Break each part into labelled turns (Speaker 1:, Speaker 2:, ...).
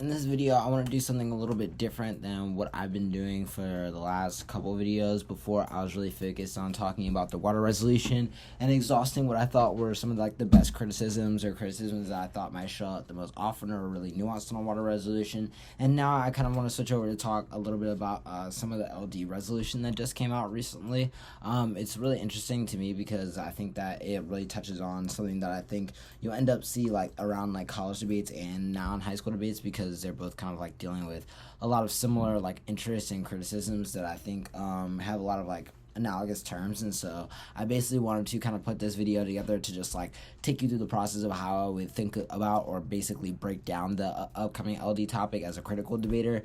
Speaker 1: in this video, I want to do something a little bit different than what I've been doing for the last couple of videos. Before, I was really focused on talking about the water resolution and exhausting what I thought were some of the best criticisms or criticisms that I thought might show up the most often or really nuanced on water resolution. And now I kind of want to switch over to talk a little bit about some of the LD resolution that just came out recently. It's really interesting to me because I think that it really touches on something that I think you'll end up see around college debates and now in high school debates, because they're both kind of dealing with a lot of similar interests and criticisms that I think have a lot of analogous terms. And so I basically wanted to kind of put this video together to just take you through the process of how I would think about or basically break down the upcoming LD topic as a critical debater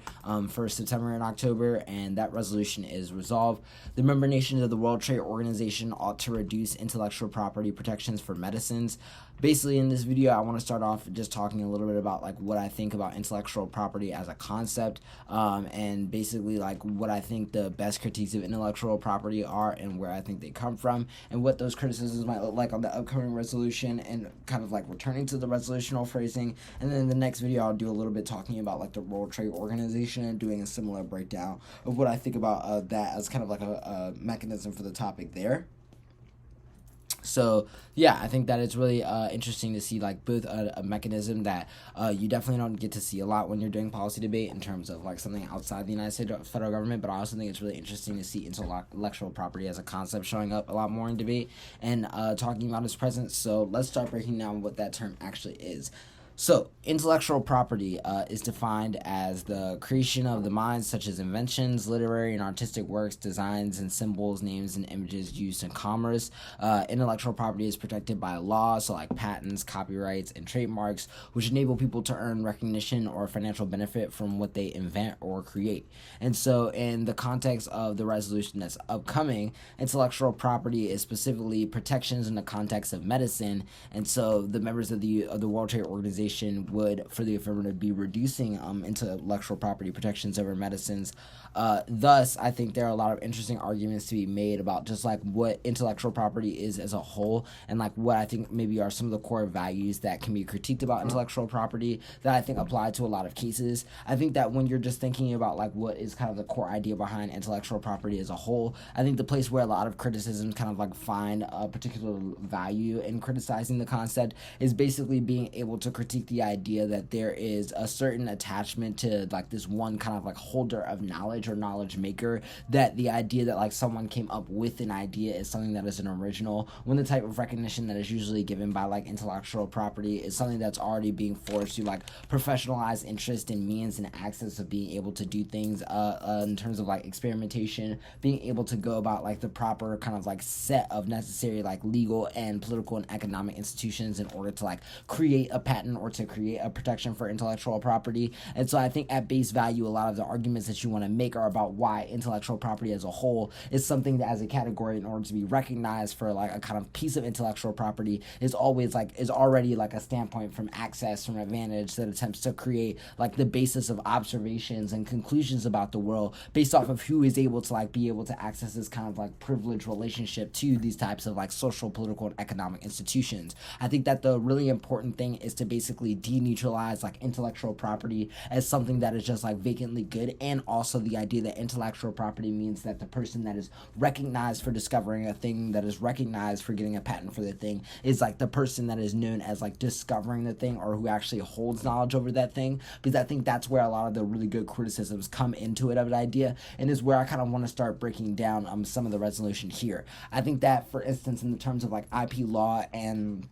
Speaker 1: for September and October. And that resolution is resolved: the member nations of the World Trade Organization ought to reduce intellectual property protections for medicines. Basically, in this video, I want to start off just talking a little bit about what I think about intellectual property as a concept, and basically what I think the best critiques of intellectual property are and where I think they come from, and what those criticisms might look like on the upcoming resolution, and kind of returning to the resolutional phrasing. And then in the next video, I'll do a little bit talking about the World Trade Organization and doing a similar breakdown of what I think about that as kind of a mechanism for the topic there. So yeah, I think that it's really interesting to see both a mechanism that you definitely don't get to see a lot when you're doing policy debate in terms of something outside the United States federal government, but I also think it's really interesting to see intellectual property as a concept showing up a lot more in debate and talking about its presence. So let's start breaking down what that term actually is. So, intellectual property is defined as the creation of the mind, such as inventions, literary and artistic works, designs and symbols, names and images used in commerce. Intellectual property is protected by law, so patents, copyrights, and trademarks, which enable people to earn recognition or financial benefit from what they invent or create. And so, in the context of the resolution that's upcoming, intellectual property is specifically protections in the context of medicine. And so, the members of the World Trade Organization would, for the affirmative, be reducing intellectual property protections over medicines. Thus, I think there are a lot of interesting arguments to be made about just what intellectual property is as a whole, and what I think maybe are some of the core values that can be critiqued about intellectual property that I think apply to a lot of cases. I think that when you're just thinking about what is kind of the core idea behind intellectual property as a whole, I think the place where a lot of criticisms kind of find a particular value in criticizing the concept is basically being able to critique the idea that there is a certain attachment to this one kind of holder of knowledge or knowledge maker, that the idea that someone came up with an idea is something that is an original, when the type of recognition that is usually given by intellectual property is something that's already being forced to professionalized interest and means and access of being able to do things in terms of experimentation, being able to go about the proper kind of set of necessary legal and political and economic institutions in order to create a patent or to create a protection for intellectual property. And so I think at base value, a lot of the arguments that you want to make are about why intellectual property as a whole is something that as a category, in order to be recognized for a kind of piece of intellectual property, is always is already a standpoint from access, from advantage, that attempts to create the basis of observations and conclusions about the world based off of who is able to be able to access this kind of privileged relationship to these types of social, political, and economic institutions. I think that the really important thing is to basically deneutralize intellectual property as something that is just vacantly good, and also the idea that intellectual property means that the person that is recognized for discovering a thing, that is recognized for getting a patent for the thing, is the person that is known as discovering the thing, or who actually holds knowledge over that thing. Because I think that's where a lot of the really good criticisms come into it of an idea, and is where I kind of want to start breaking down some of the resolution here. I think that, for instance, in the terms of IP law and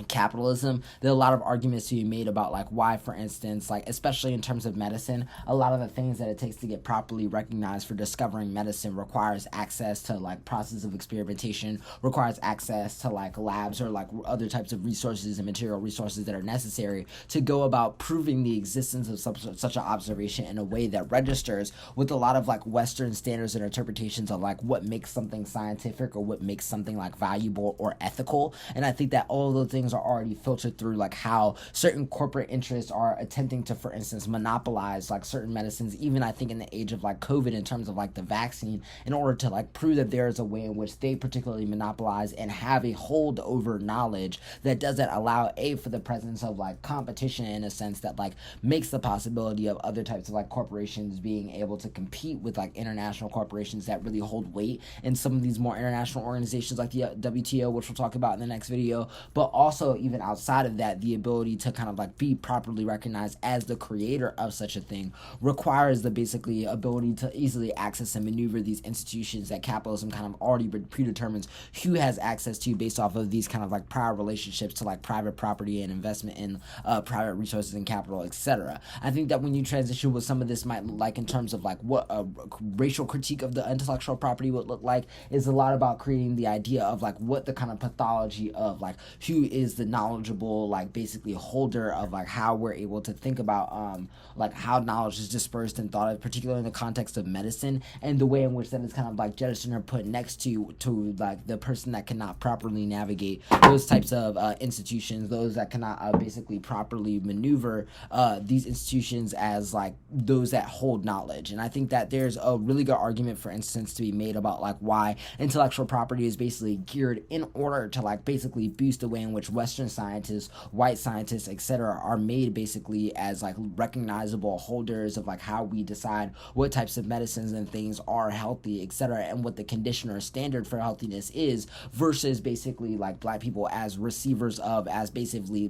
Speaker 1: capitalism, there are a lot of arguments to be made about why, for instance, especially in terms of medicine, a lot of the things that it takes to get properly recognized for discovering medicine requires access to process of experimentation, requires access to labs or other types of resources and material resources that are necessary to go about proving the existence of such an observation in a way that registers with a lot of Western standards and interpretations of what makes something scientific or what makes something valuable or ethical. And I think that all of those things things are already filtered through, like how certain corporate interests are attempting to, for instance, monopolize like certain medicines, even I think in the age of like COVID, in terms of like the vaccine, in order to like prove that there is a way in which they particularly monopolize and have a hold over knowledge that doesn't allow for the presence of like competition, in a sense that like makes the possibility of other types of like corporations being able to compete with like international corporations that really hold weight in some of these more international organizations like the WTO, which we'll talk about in the next video. But also, even outside of that, the ability to kind of like be properly recognized as the creator of such a thing requires the basically ability to easily access and maneuver these institutions that capitalism kind of already predetermines who has access to, based off of these kind of like prior relationships to like private property and investment in private resources and capital, etc. I think that when you transition with some of this, might like in terms of like what a racial critique of the intellectual property would look like, is a lot about creating the idea of like what the kind of pathology of like who is the knowledgeable like basically holder of like how we're able to think about like how knowledge is dispersed and thought of, particularly in the context of medicine, and the way in which that is kind of like jettisoned or put next to like the person that cannot properly navigate those types of institutions, those that cannot basically properly maneuver these institutions as like those that hold knowledge. And I think that there's a really good argument, for instance, to be made about like why intellectual property is basically geared in order to like basically boost the way in which Western scientists, white scientists, etc., are made basically as like recognizable holders of like how we decide what types of medicines and things are healthy, etc., and what the condition or standard for healthiness is, versus basically like black people as receivers of, as basically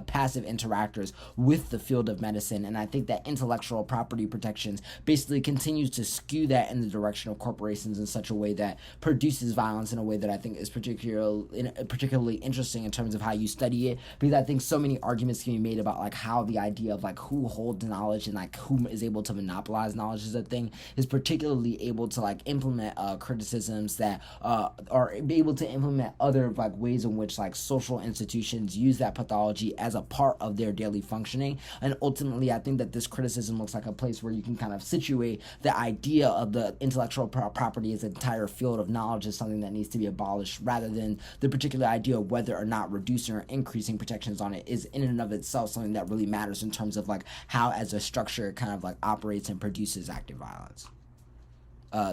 Speaker 1: passive interactors with the field of medicine. And I think that intellectual property protections basically continues to skew that in the direction of corporations in such a way that produces violence in a way that I think is particularly interesting in terms of how you study it, because I think so many arguments can be made about like how the idea of like who holds knowledge and like who is able to monopolize knowledge is a thing, is particularly able to like implement criticisms that are able to implement other like ways in which like social institutions use that pathology as a part of their daily functioning. And ultimately, I think that this criticism looks like a place where you can kind of situate the idea of the intellectual property as an entire field of knowledge as something that needs to be abolished, rather than the particular idea of whether or not reducing or increasing protections on it is in and of itself something that really matters in terms of like how as a structure it kind of like operates and produces active violence.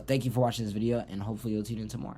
Speaker 1: Thank you for watching this video, and hopefully you'll tune into more.